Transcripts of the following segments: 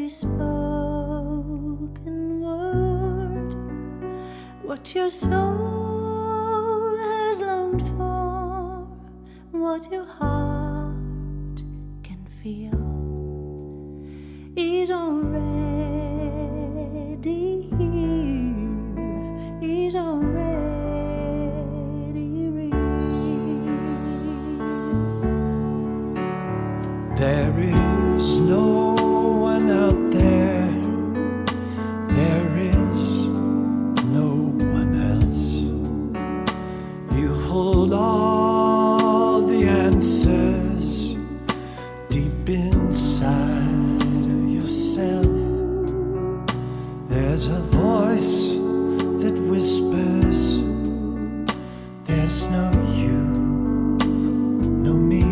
every spoken word, what your soul has longed for, what your heart can feel is already here, is already real. There is no one out there, there is no one else. You hold all the answers deep inside of yourself. There's a voice that whispers, there's no you, no me.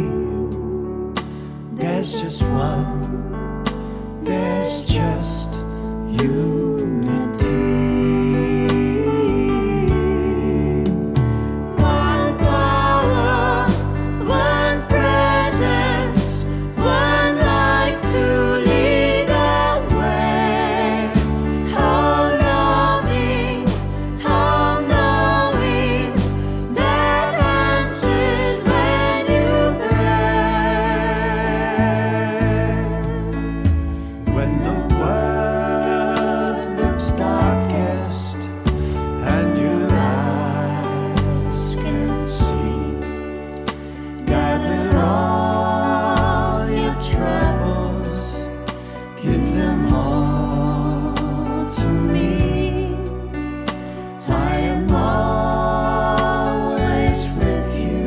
There's just one, there's just unity. One power, one presence, one life to lead the way. All loving, all knowing, that answers when you pray. When the world looks darkest and your eyes can't see, gather all your troubles, give them all to me. I am always with you,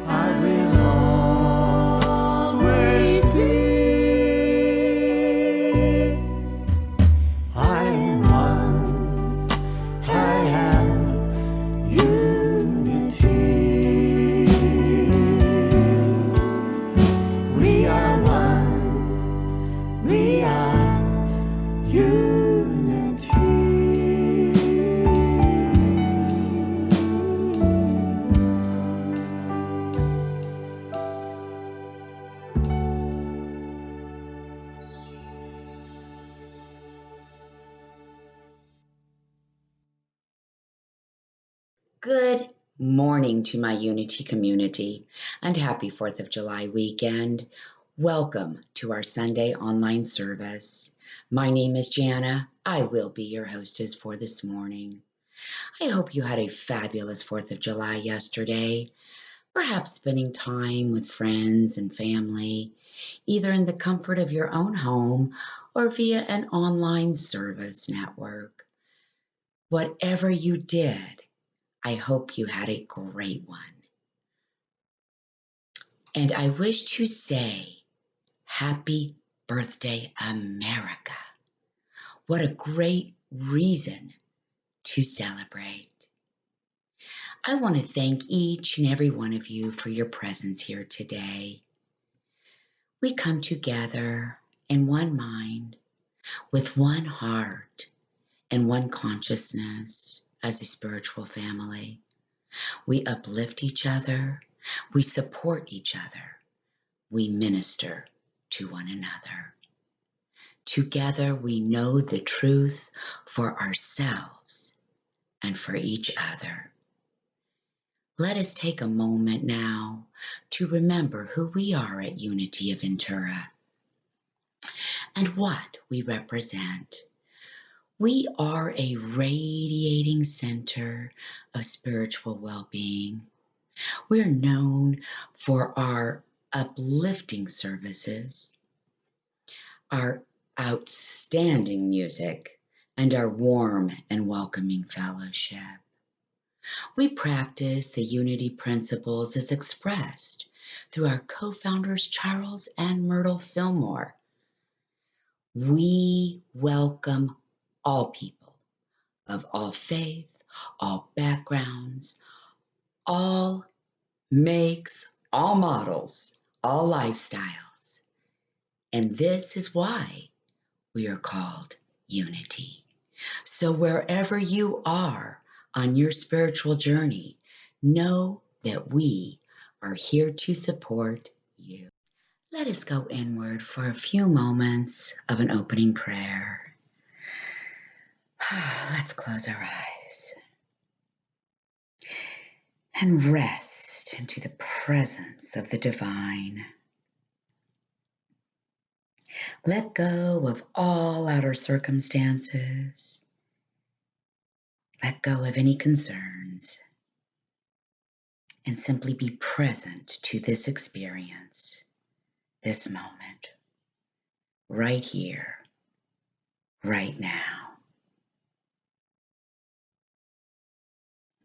I will always be. I am one, I am unity. We are one, we are unity. Good morning to my Unity community and happy 4th of July weekend. Welcome to our Sunday online service. My name is Jana. I will be your hostess for this morning. I hope you had a fabulous 4th of July yesterday, perhaps spending time with friends and family, either in the comfort of your own home or via an online service network. Whatever you did, I hope you had a great one. And I wish to say, happy birthday, America. What a great reason to celebrate. I want to thank each and every one of you for your presence here today. We come together in one mind, with one heart and one consciousness as a spiritual family. We uplift each other, we support each other, we minister to one another. Together we know the truth for ourselves and for each other. Let us take a moment now to remember who we are at Unity of Ventura and what we represent. We are a radiating center of spiritual well-being. We're known for our uplifting services, our outstanding music, and our warm and welcoming fellowship. We practice the unity principles as expressed through our co-founders Charles and Myrtle Fillmore. We welcome all people of all faith, all backgrounds, all makes, all models, all lifestyles. And this is why we are called Unity. So wherever you are on your spiritual journey, know that we are here to support you. Let us go inward for a few moments of an opening prayer. Let's close our eyes and rest into the presence of the divine. Let go of all outer circumstances. Let go of any concerns and simply be present to this experience, this moment, right here, right now.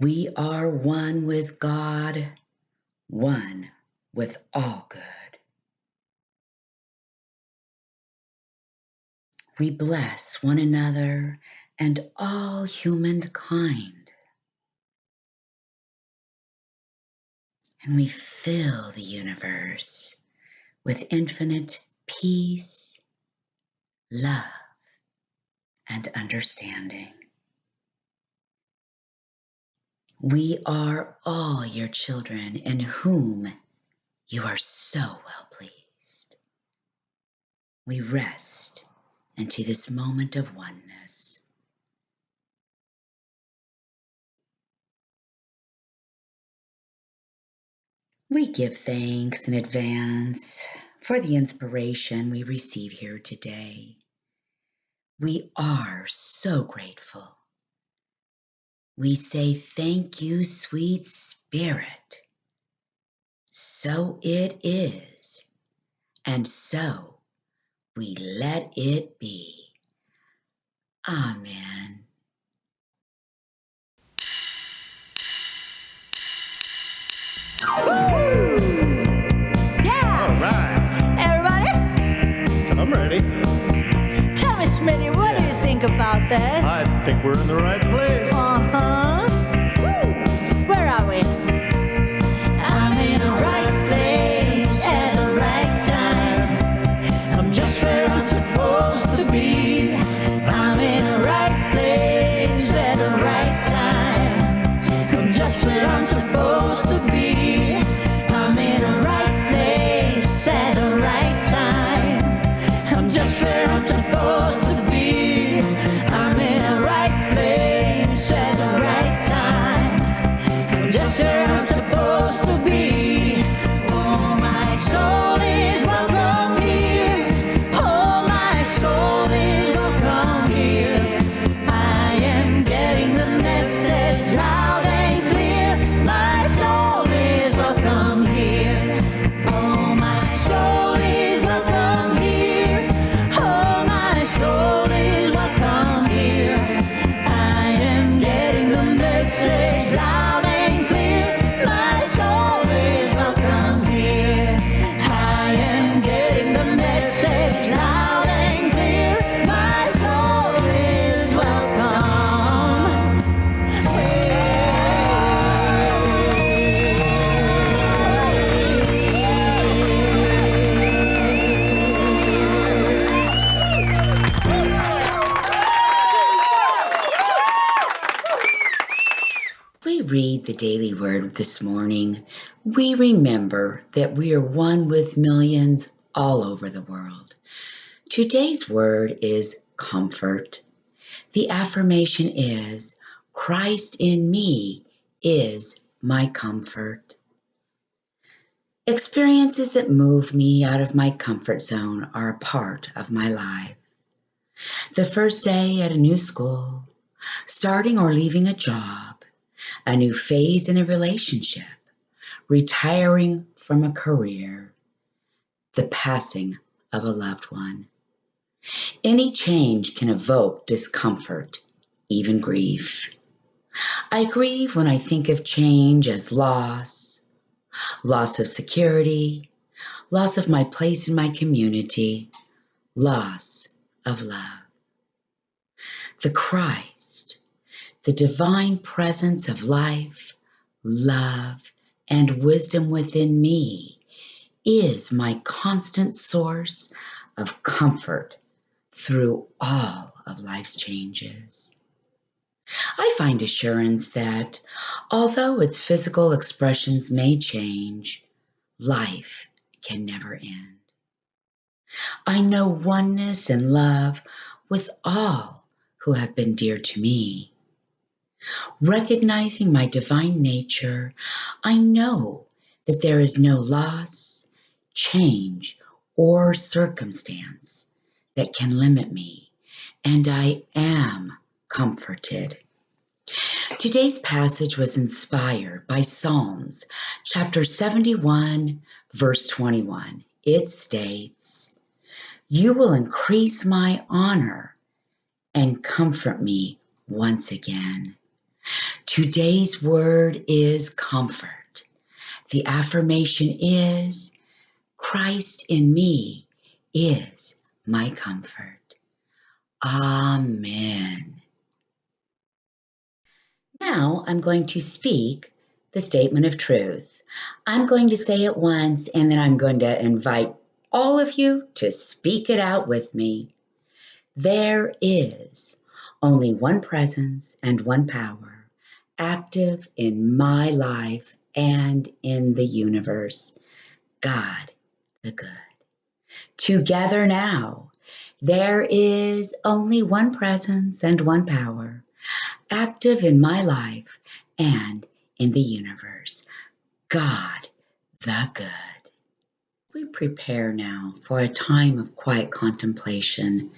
We are one with God, one with all good. We bless one another and all humankind. And we fill the universe with infinite peace, love, and understanding. We are all your children in whom you are so well pleased. We rest into this moment of oneness. We give thanks in advance for the inspiration we receive here today. We are so grateful. We say thank you, sweet Spirit. So it is, and so we let it be. Amen. Yeah! All right. Everybody, I'm ready. tell me, Smitty, what do you think about this? I think we're in the right place. Uh-huh. Woo. Where are we? I'm in the right place at the right time. I'm just where I'm supposed to be. I'm in the right place at the right time. I'm just where I'm supposed to be. I'm in the right place at the right time. I'm just where I'm supposed to be. I'm in the right place at the right time. I'm just where I'm supposed to be. Oh, my soul is welcome here. Oh, my soul is welcome here. I am getting the message loud and clear. My soul is welcome here. Oh, my soul is welcome here. Oh, my soul is welcome here. I am getting the message loud and clear. My soul is welcome here. I am getting the message loud and clear. My soul is welcome. We read the daily word this morning. We remember that we are one with millions all over the world. Today's word is comfort. The affirmation is, Christ in me is my comfort. Experiences that move me out of my comfort zone are a part of my life. The first day at a new school, starting or leaving a job, a new phase in a relationship, retiring from a career, the passing of a loved one. Any change can evoke discomfort, even grief. I grieve when I think of change as loss of security, loss of my place in my community, loss of love. The Christ, the divine presence of life, love, and wisdom within me is my constant source of comfort through all of life's changes. I find assurance that although its physical expressions may change, life can never end. I know oneness and love with all who have been dear to me. Recognizing my divine nature, I know that there is no loss, change, or circumstance that can limit me, and I am comforted. Today's passage was inspired by Psalms chapter 71, verse 21. It states, "You will increase my honor and comfort me once again." Today's word is comfort. The affirmation is, Christ in me is my comfort. Amen. Now I'm going to speak the statement of truth. I'm going to say it once and then I'm going to invite all of you to speak it out with me. There is only one presence and one power active in my life and in the universe, God the Good. Together now, there is only one presence and one power active in my life and in the universe, God the Good. We prepare now for a time of quiet contemplation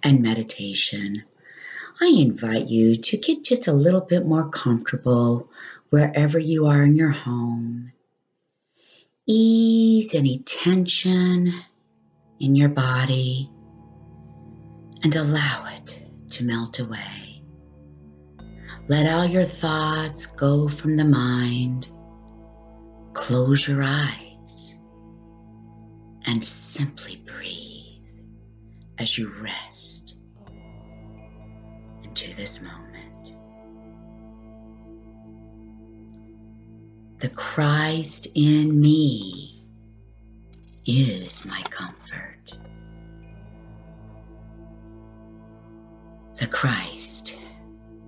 and meditation. I invite you to get just a little bit more comfortable wherever you are in your home. Ease any tension in your body and allow it to melt away. Let all your thoughts go from the mind. Close your eyes and simply breathe as you rest into this moment. The Christ in me is my comfort. The Christ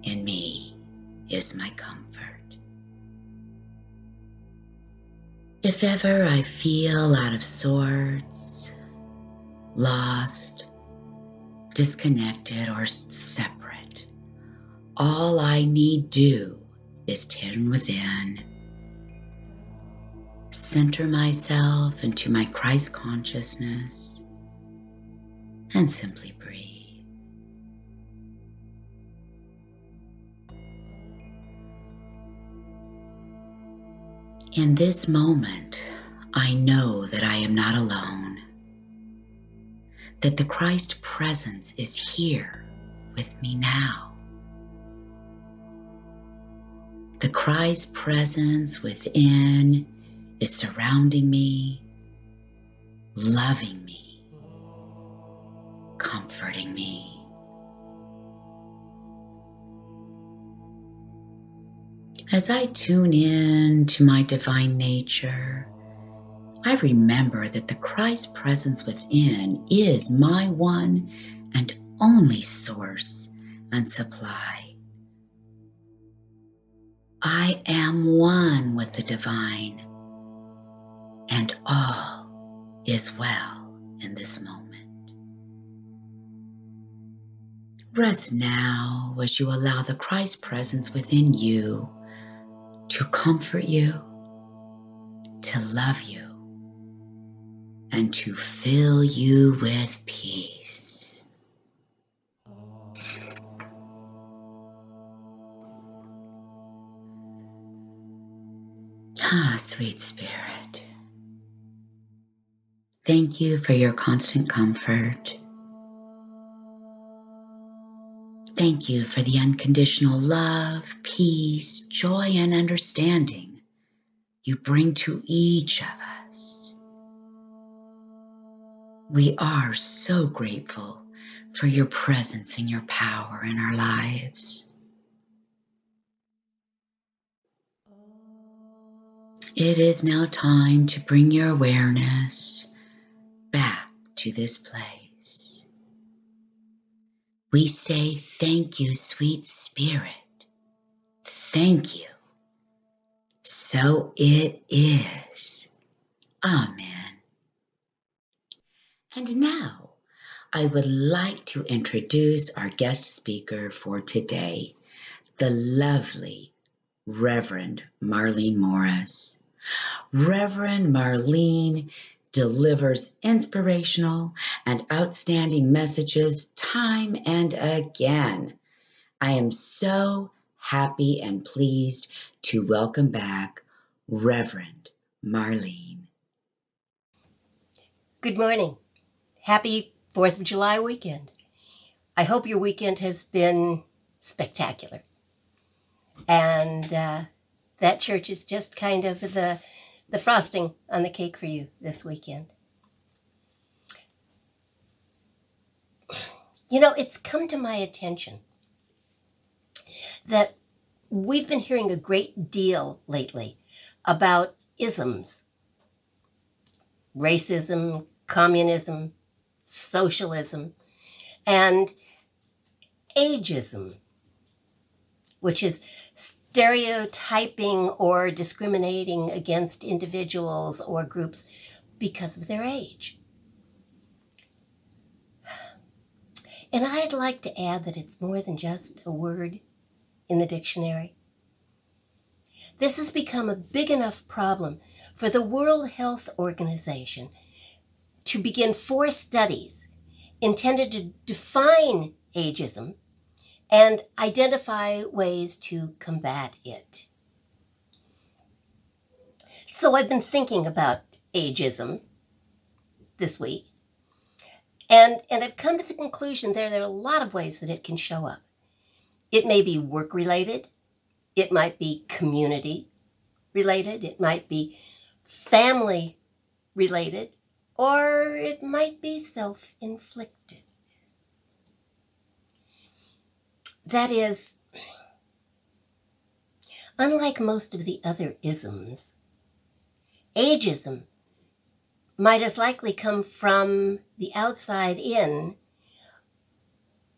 in me is my comfort. If ever I feel out of sorts, lost, disconnected, or separate, all I need do is turn within, center myself into my Christ consciousness, and simply breathe. In this moment, I know that I am not alone, that the Christ presence is here with me now. The Christ presence within is surrounding me, loving me, comforting me. As I tune in to my divine nature, I remember that the Christ presence within is my one and only source and supply. I am one with the divine, and all is well in this moment. Rest now as you allow the Christ presence within you to comfort you, to love you, and to fill you with peace. Sweet Spirit, thank you for your constant comfort. Thank you for the unconditional love, peace, joy, and understanding you bring to each of us. We are so grateful for your presence and your power in our lives. It is now time to bring your awareness back to this place. We say thank you, sweet Spirit. Thank you. So it is. Amen. And now I would like to introduce our guest speaker for today, the lovely Reverend Marlene Morris. Reverend Marlene delivers inspirational and outstanding messages time and again. I am so happy and pleased to welcome back Reverend Marlene. Good morning. Happy 4th of July weekend. I hope your weekend has been spectacular. And that church is just kind of the frosting on the cake for you this weekend. You know, it's come to my attention that we've been hearing a great deal lately about isms. Racism, communism, socialism, and ageism, which is stereotyping or discriminating against individuals or groups because of their age. And I'd like to add that it's more than just a word in the dictionary. This has become a big enough problem for the World Health Organization to begin 4 studies intended to define ageism and identify ways to combat it. So I've been thinking about ageism this week, and I've come to the conclusion there are a lot of ways that it can show up. It may be work-related, it might be community-related, it might be family-related, or it might be self-inflicted. That is, unlike most of the other isms, ageism might as likely come from the outside in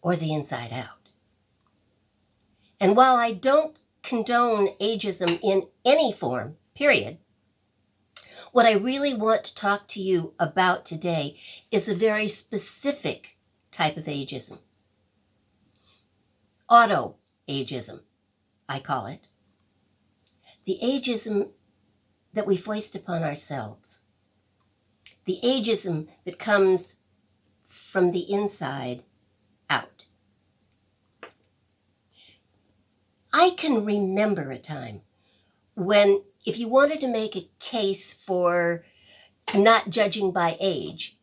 or the inside out. And while I don't condone ageism in any form, period, what I really want to talk to you about today is a very specific type of ageism. Auto-ageism, I call it. The ageism that we foist upon ourselves. The ageism that comes from the inside out. I can remember a time when, if you wanted to make a case for not judging by age,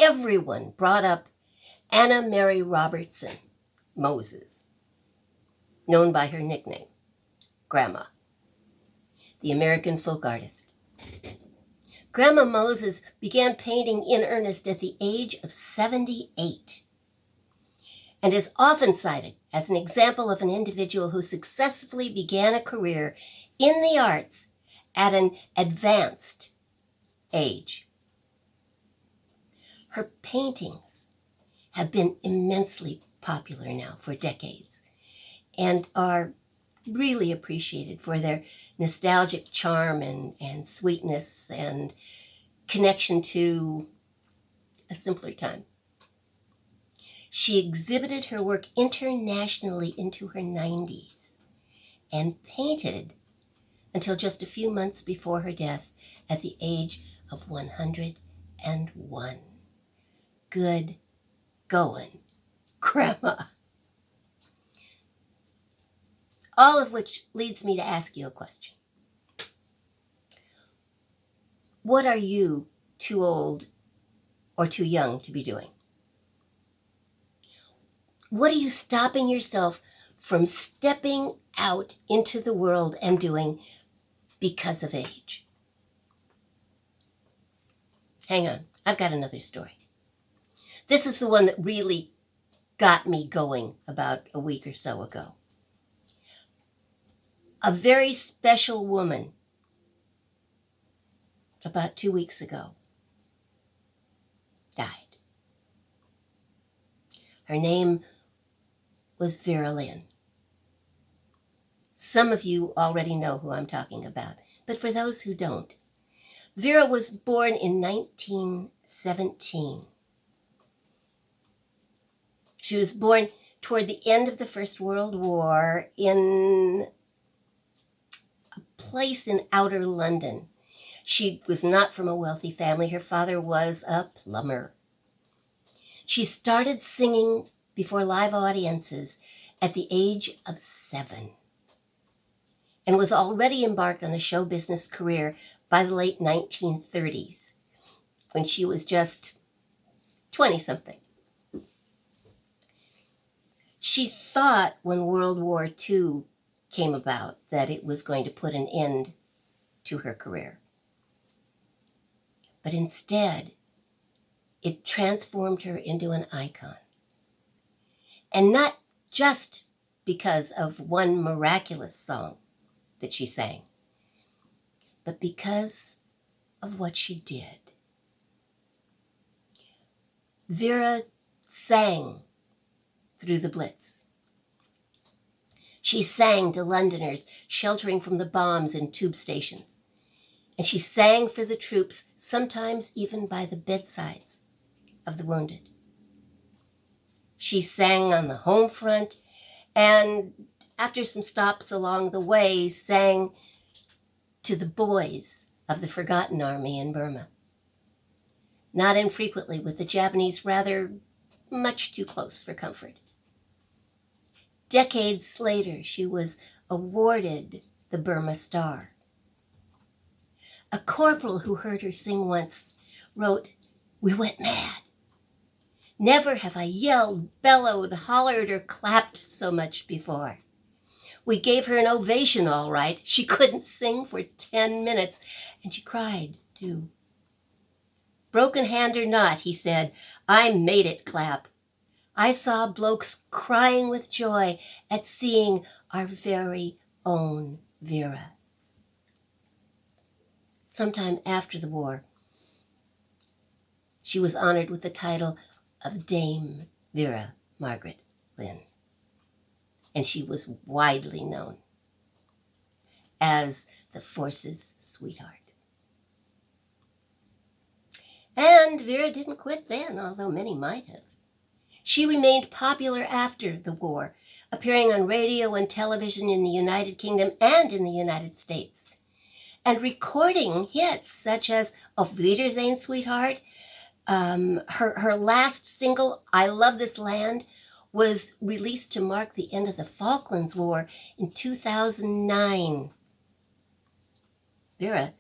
everyone brought up Anna Mary Robertson Moses, known by her nickname, Grandma, the American folk artist. Grandma Moses began painting in earnest at the age of 78 and is often cited as an example of an individual who successfully began a career in the arts at an advanced age. Her paintings have been immensely popular now for decades and are really appreciated for their nostalgic charm and sweetness and connection to a simpler time. She exhibited her work internationally into her 90s and painted until just a few months before her death at the age of 101. Good going, Grandma. All of which leads me to ask you a question. What are you too old or too young to be doing? What are you stopping yourself from stepping out into the world and doing because of age? Hang on, I've got another story. This is the one that really got me going about a week or so ago. A very special woman, about 2 weeks ago, died. Her name was Vera Lynn. Some of you already know who I'm talking about, but for those who don't, Vera was born in 1917 She was born toward the end of the First World War in a place in outer London. She was not from a wealthy family. Her father was a plumber. She started singing before live audiences at the age of 7 and was already embarked on a show business career by the late 1930s, when she was just 20-something. She thought when World War II came about that it was going to put an end to her career. But instead, it transformed her into an icon. And not just because of one miraculous song that she sang, but because of what she did. Vera sang through the Blitz. She sang to Londoners sheltering from the bombs in tube stations. And she sang for the troops, sometimes even by the bedsides of the wounded. She sang on the home front, and after some stops along the way, sang to the boys of the Forgotten Army in Burma. Not infrequently with the Japanese rather much too close for comfort. Decades later, she was awarded the Burma Star. A corporal who heard her sing once wrote, "We went mad. Never have I yelled, bellowed, hollered, or clapped so much before. We gave her an ovation, all right. She couldn't sing for 10 minutes, and she cried, too. Broken hand or not," he said, "I made it clap. I saw blokes crying with joy at seeing our very own Vera." Sometime after the war, she was honored with the title of Dame Vera Margaret Lynn, and she was widely known as the Force's sweetheart. And Vera didn't quit then, although many might have. She remained popular after the war, appearing on radio and television in the United Kingdom and in the United States, and recording hits such as Auf Wiedersehen, Sweetheart. Her last single, I Love This Land, was released to mark the end of the Falklands War in 2009. Vera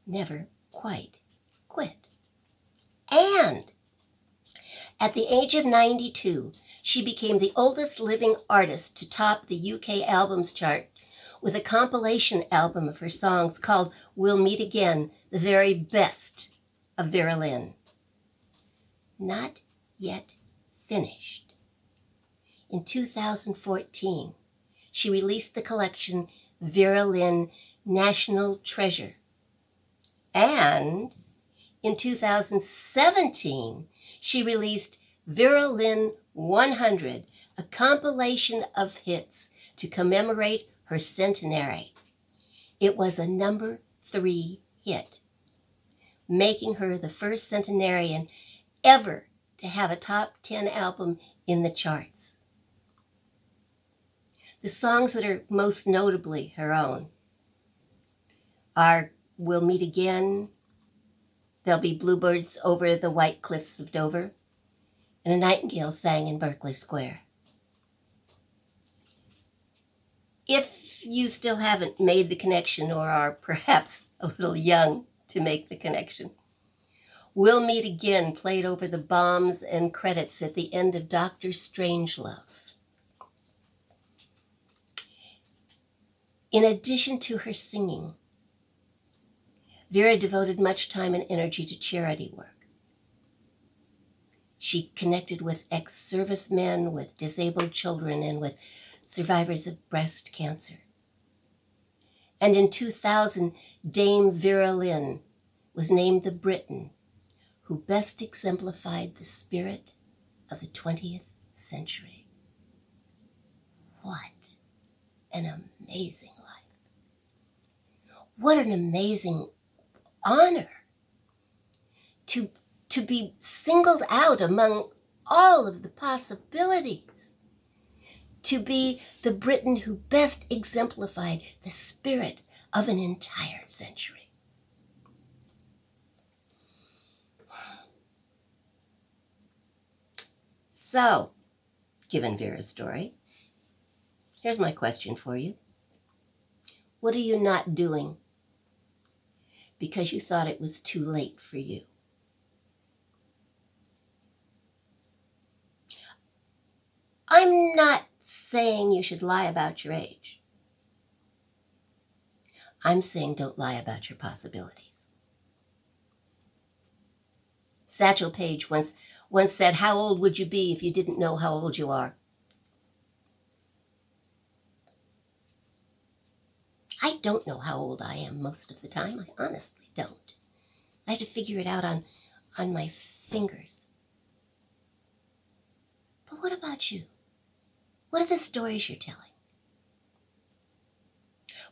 never quite quit. And at the age of 92, she became the oldest living artist to top the UK albums chart with a compilation album of her songs called We'll Meet Again, the very best of Vera Lynn. Not yet finished. In 2014, she released the collection Vera Lynn National Treasure. And in 2017, she released Vera Lynn 100, a compilation of hits to commemorate her centenary. It was a number 3 hit, making her the first centenarian ever to have a top 10 album in the charts. The songs that are most notably her own are We'll Meet Again, There'll Be Bluebirds Over the White Cliffs of Dover, and A Nightingale Sang in Berkeley Square. If you still haven't made the connection or are perhaps a little young to make the connection, We'll Meet Again played over the bombs and credits at the end of Dr. Strangelove. In addition to her singing, Vera devoted much time and energy to charity work. She connected with ex-servicemen, with disabled children, and with survivors of breast cancer. And in 2000, Dame Vera Lynn was named the Briton who best exemplified the spirit of the 20th century. What an amazing life. What an amazing honor to be singled out among all of the possibilities, to be the Briton who best exemplified the spirit of an entire century. So, given Vera's story, here's my question for you. What are you not doing because you thought it was too late for you? I'm not saying you should lie about your age. I'm saying don't lie about your possibilities. Satchel Paige once said, "How old would you be if you didn't know how old you are?" I don't know how old I am most of the time. I honestly don't. I have to figure it out on my fingers. But what about you? What are the stories you're telling?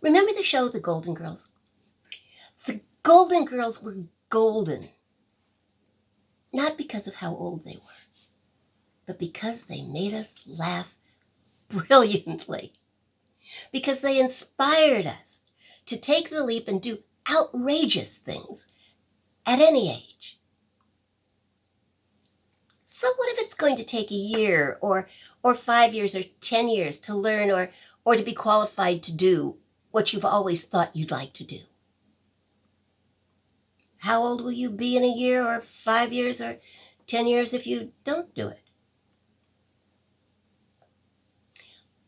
Remember the show The Golden Girls? The Golden Girls were golden, not because of how old they were, but because they made us laugh brilliantly, because they inspired us to take the leap and do outrageous things at any age. So what if it's going to take a year or 5 years or 10 years to learn or to be qualified to do what you've always thought you'd like to do? How old will you be in a year or 5 years or 10 years if you don't do it?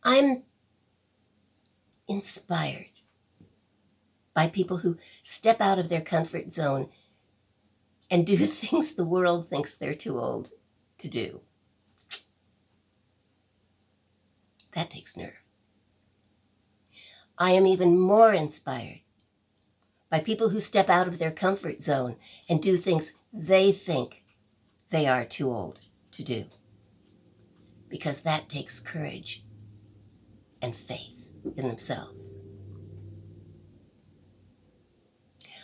I'm inspired by people who step out of their comfort zone and do things the world thinks they're too old to do. That takes nerve. I am even more inspired by people who step out of their comfort zone and do things they think they are too old to do, because that takes courage and faith in themselves.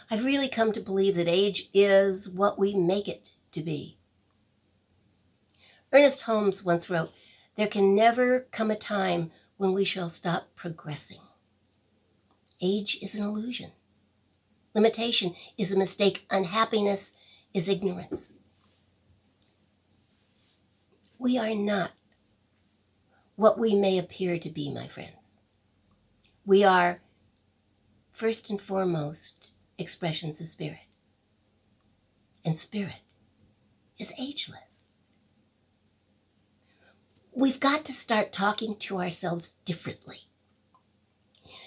I've really come to believe that age is what we make it to be. Ernest Holmes once wrote, "There can never come a time when we shall stop progressing. Age is an illusion. Limitation is a mistake. Unhappiness is ignorance." We are not what we may appear to be, my friends. We are, first and foremost, expressions of spirit. And spirit is ageless. We've got to start talking to ourselves differently,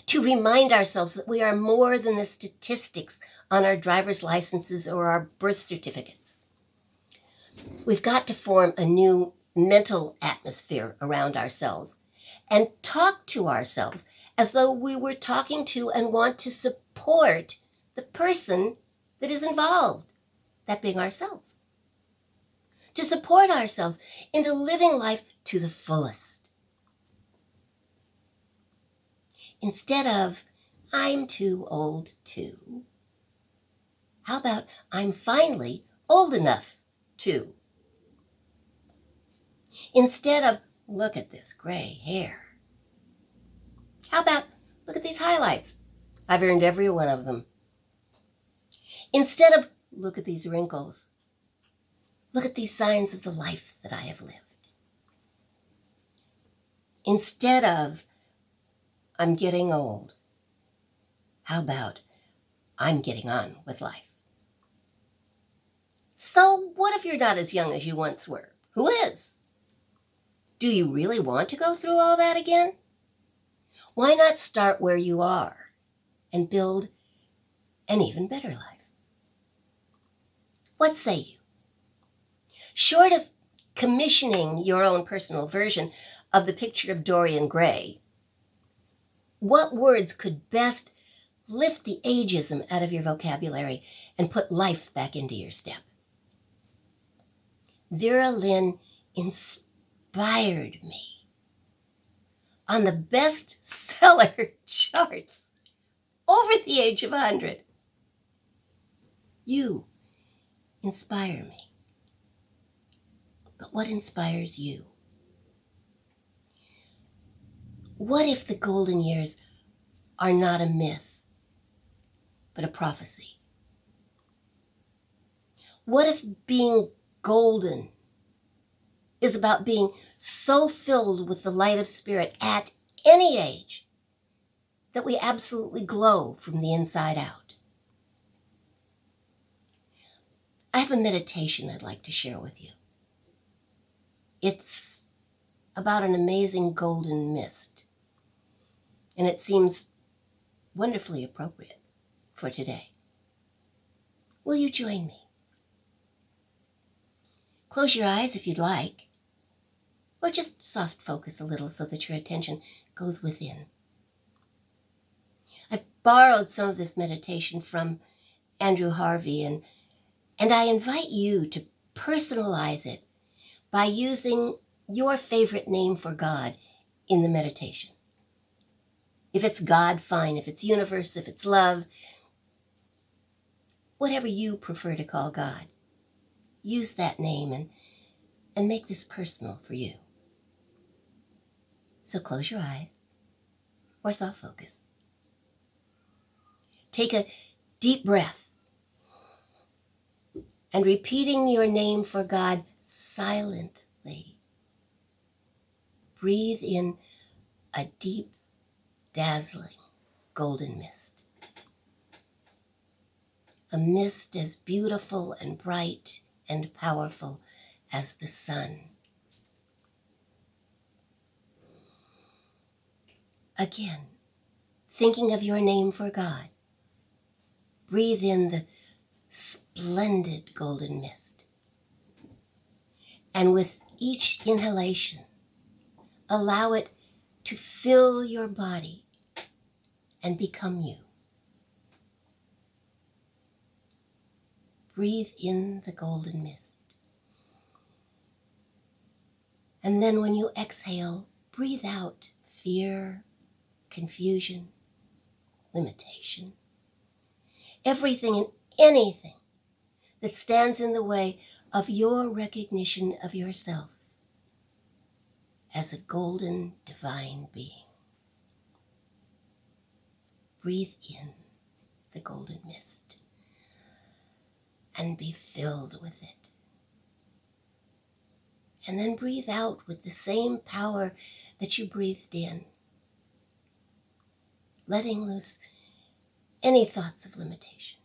to remind ourselves that we are more than the statistics on our driver's licenses or our birth certificates. We've got to form a new mental atmosphere around ourselves and talk to ourselves as though we were talking to and want to support the person that is involved, that being ourselves. To support ourselves into living life to the fullest. Instead of, "I'm too old to," how about, "I'm finally old enough to"? Instead of, "Look at this gray hair," how about, "Look at these highlights. I've earned every one of them." Instead of, "Look at these wrinkles. Look at these signs of the life that I have lived." Instead of, "I'm getting old," how about, "I'm getting on with life"? So what if you're not as young as you once were? Who is? Do you really want to go through all that again? Why not start where you are and build an even better life? What say you? Short of commissioning your own personal version of the picture of Dorian Gray, what words could best lift the ageism out of your vocabulary and put life back into your step? Vera Lynn inspired me on the bestseller charts over the age of 100. You inspire me. but what inspires you? What if the golden years are not a myth, but a prophecy? What if being golden is about being so filled with the light of spirit at any age that we absolutely glow from the inside out? I have a meditation I'd like to share with you. It's about an amazing golden mist, and it seems wonderfully appropriate for today. Will you join me? Close your eyes if you'd like, or just soft focus a little so that your attention goes within. I borrowed some of this meditation from Andrew Harvey, and I invite you to personalize it by using your favorite name for God in the meditation. If it's God, fine. If it's universe, if it's love, whatever you prefer to call God, use that name and make this personal for you. So close your eyes or soft focus. Take a deep breath, and repeating your name for God silently, breathe in a deep, dazzling golden mist. A mist as beautiful and bright and powerful as the sun. Again, thinking of your name for God, breathe in the splendid golden mist. And with each inhalation, allow it to fill your body and become you. Breathe in the golden mist. And then when you exhale, breathe out fear, confusion, limitation, everything and anything that stands in the way of your recognition of yourself as a golden divine being. Breathe in the golden mist and be filled with it. And then breathe out with the same power that you breathed in, letting loose any thoughts of limitation.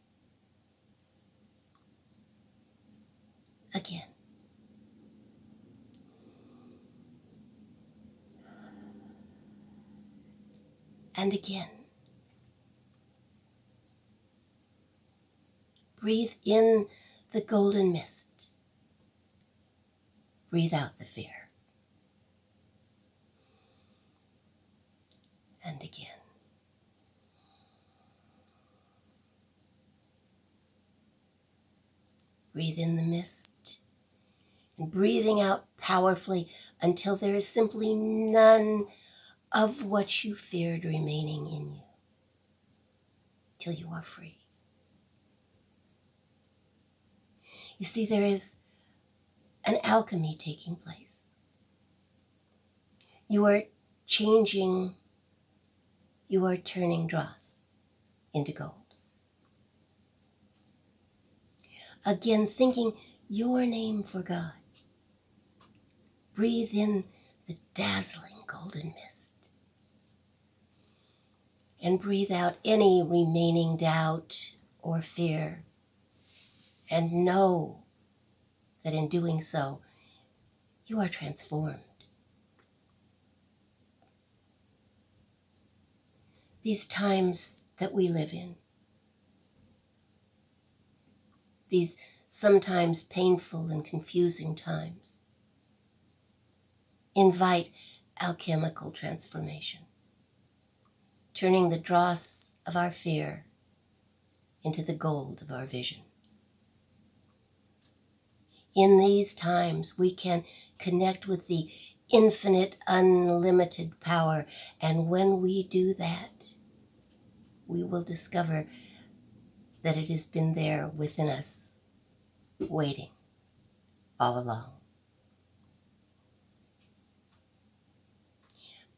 Again. And again. Breathe in the golden mist. Breathe out the fear. And again. Breathe in the mist and breathing out powerfully until there is simply none of what you feared remaining in you, till you are free. You see, there is an alchemy taking place. You are changing, you are turning dross into gold. Again, thinking your name for God. Breathe in the dazzling golden mist. And breathe out any remaining doubt or fear. And know that in doing so, you are transformed. These times that we live in, these sometimes painful and confusing times, invite alchemical transformation, turning the dross of our fear into the gold of our vision. In these times, we can connect with the infinite, unlimited power, and when we do that, we will discover that it has been there within us, waiting all along.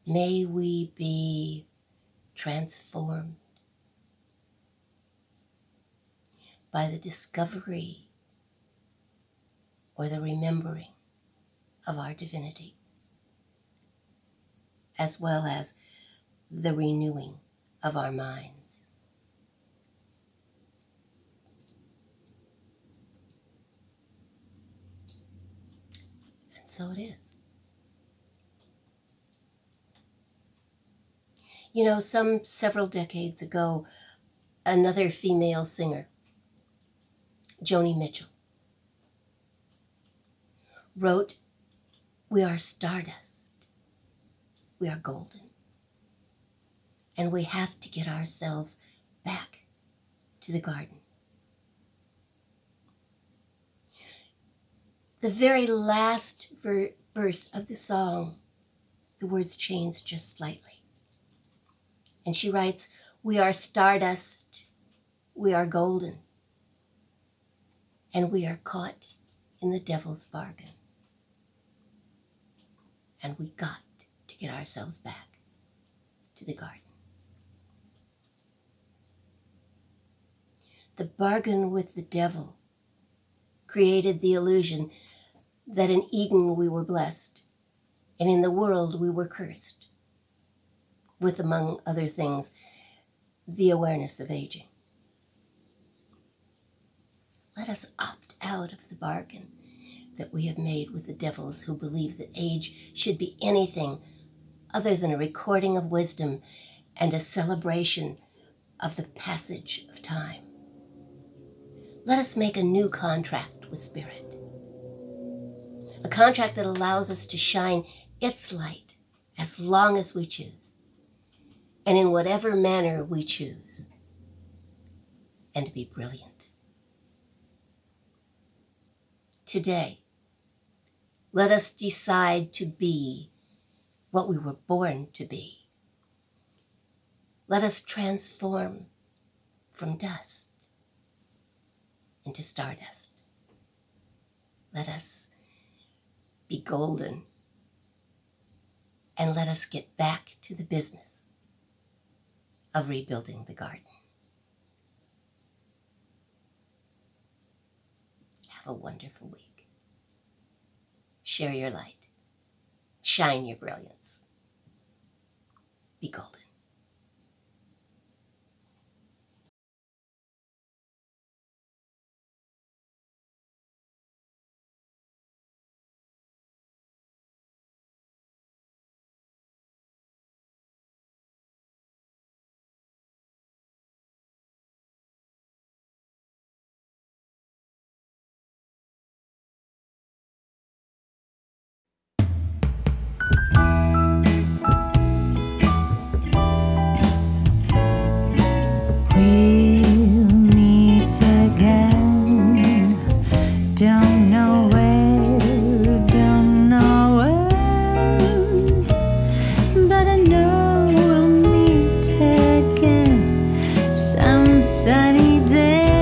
May we be transformed by the discovery or the remembering of our divinity, as well as the renewing of our minds. And so it is. You know, several decades ago, another female singer, Joni Mitchell, wrote, "We are stardust, we are golden, and we have to get ourselves back to the garden." The very last verse of the song, the words change just slightly. And she writes, "We are stardust, we are golden, and we are caught in the devil's bargain. And we got to get ourselves back to the garden." The bargain with the devil created the illusion that in Eden we were blessed, and in the world we were cursed, with, among other things, the awareness of aging. Let us opt out of the bargain that we have made with the devils who believe that age should be anything other than a recording of wisdom and a celebration of the passage of time. Let us make a new contract with Spirit, a contract that allows us to shine its light as long as we choose, and in whatever manner we choose, and to be brilliant. Today, let us decide to be what we were born to be. Let us transform from dust into stardust. Let us be golden, and let us get back to the business of rebuilding the garden. Have a wonderful week. Share your light. Shine your brilliance. Be golden. We'll meet again. Don't know where, don't know when, but I know we'll meet again some sunny day.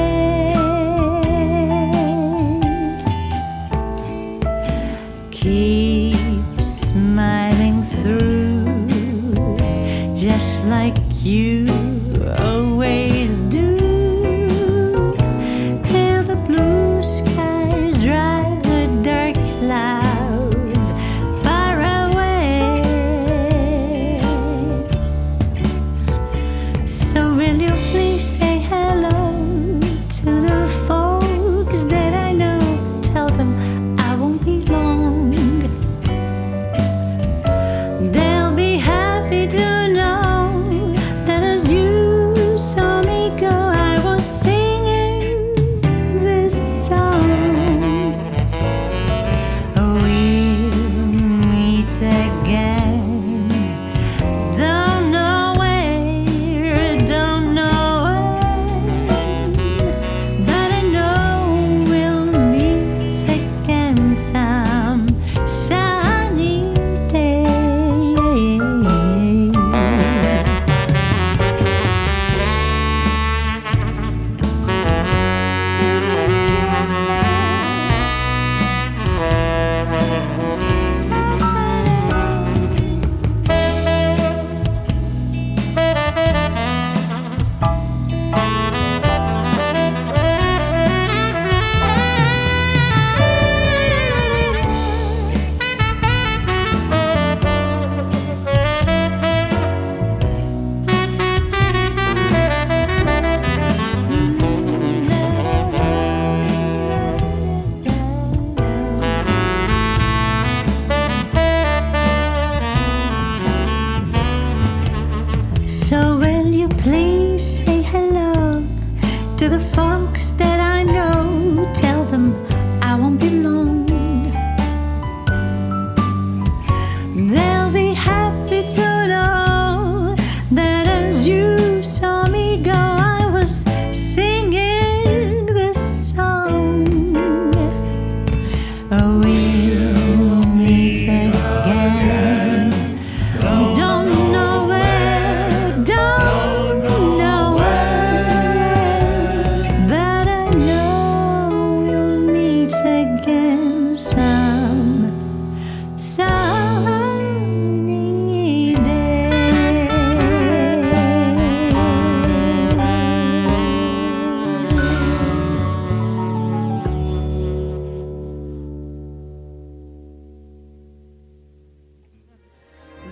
Keep smiling through, just like you always do, till the blue skies drive the dark clouds far away. So will you please say hello to the folks that I know? Tell them I won't be long. They'll be happy to know that as you saw me go, I was singing this song. We'll meet again. Don't know where, don't know where, but I know we'll meet again some sunny day.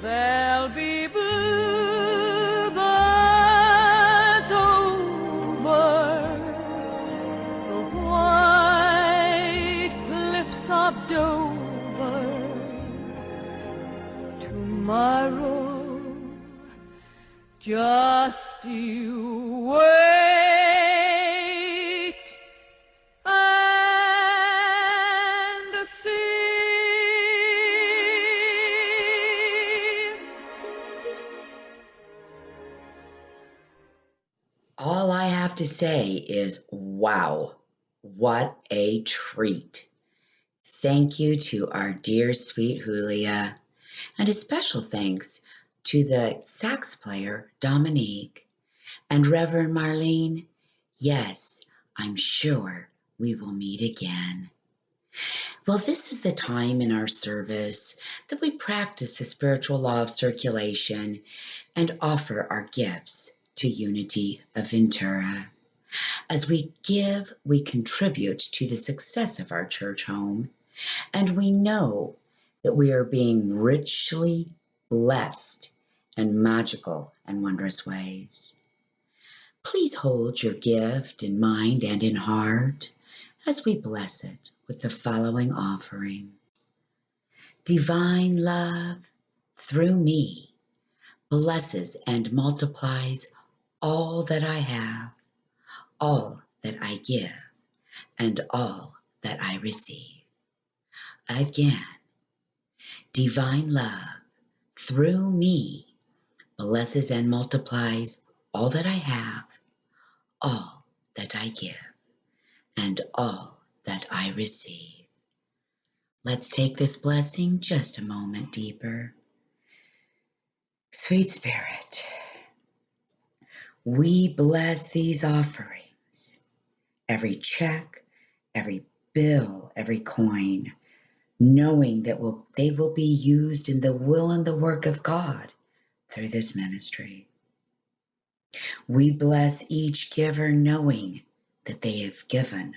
There'll be bluebirds over the white cliffs of Dover. Tomorrow, just you wait and see. All I have to say is, wow, what a treat. Thank you to our dear sweet Julia, and a special thanks to the sax player, Dominique, and Reverend Marlene. Yes, I'm sure we will meet again. Well, this is the time in our service that we practice the spiritual law of circulation and offer our gifts to Unity of Ventura. As we give, we contribute to the success of our church home, and we know that we are being richly blessed in magical and wondrous ways. Please hold your gift in mind and in heart as we bless it with the following offering. Divine love, through me, blesses and multiplies all that I have, all that I give, and all that I receive. Again, divine love, through me, blesses and multiplies all that I have, all that I give, and all that I receive. Let's take this blessing just a moment deeper. Sweet Spirit, we bless these offerings, every check, every bill, every coin, knowing that they will be used in the will and the work of God through this ministry. We bless each giver knowing that they have given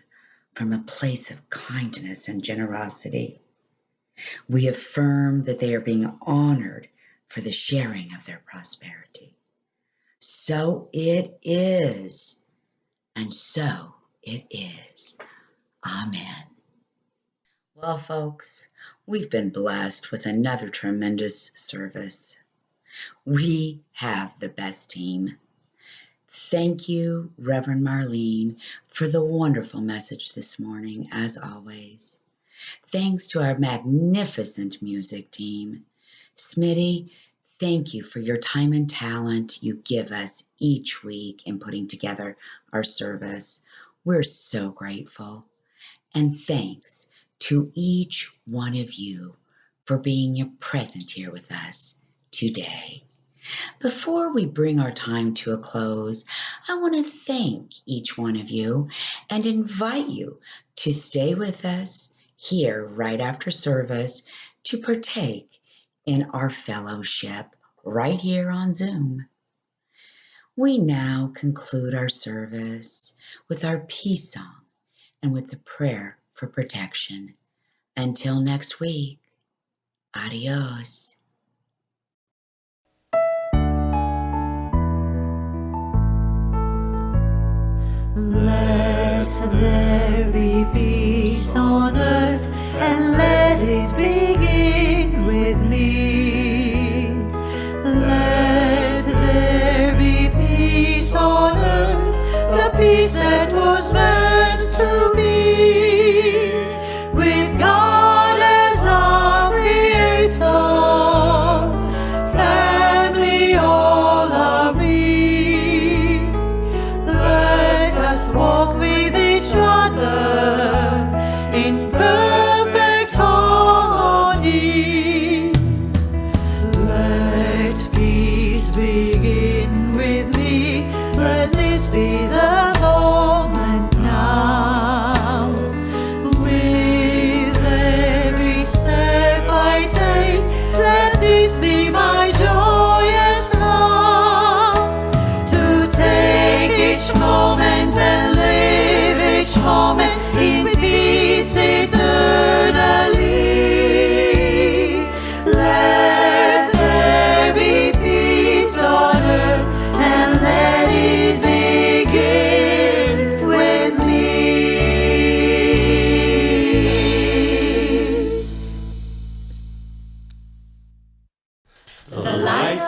from a place of kindness and generosity. We affirm that they are being honored for the sharing of their prosperity. So it is, and so it is. Amen. Well, folks, we've been blessed with another tremendous service. We have the best team. Thank you, Reverend Marlene, for the wonderful message this morning, as always. Thanks to our magnificent music team. Smitty, thank you for your time and talent you give us each week in putting together our service. We're so grateful. And thanks to each one of you for being present here with us today. Before we bring our time to a close, I want to thank each one of you and invite you to stay with us here right after service to partake in our fellowship right here on Zoom. We now conclude our service with our peace song and with the prayer for protection. Until next week, adios. Let there be peace on earth, and let it begin with me. Let there be peace on earth, the peace that was meant to be, with God as our Creator.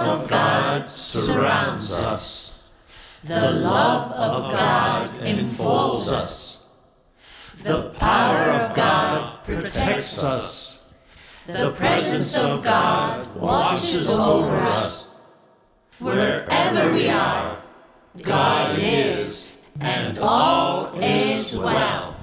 of God surrounds us. The love of God enfolds us. The power of God protects us. The presence of God watches over us. Wherever we are, God is, and all is well.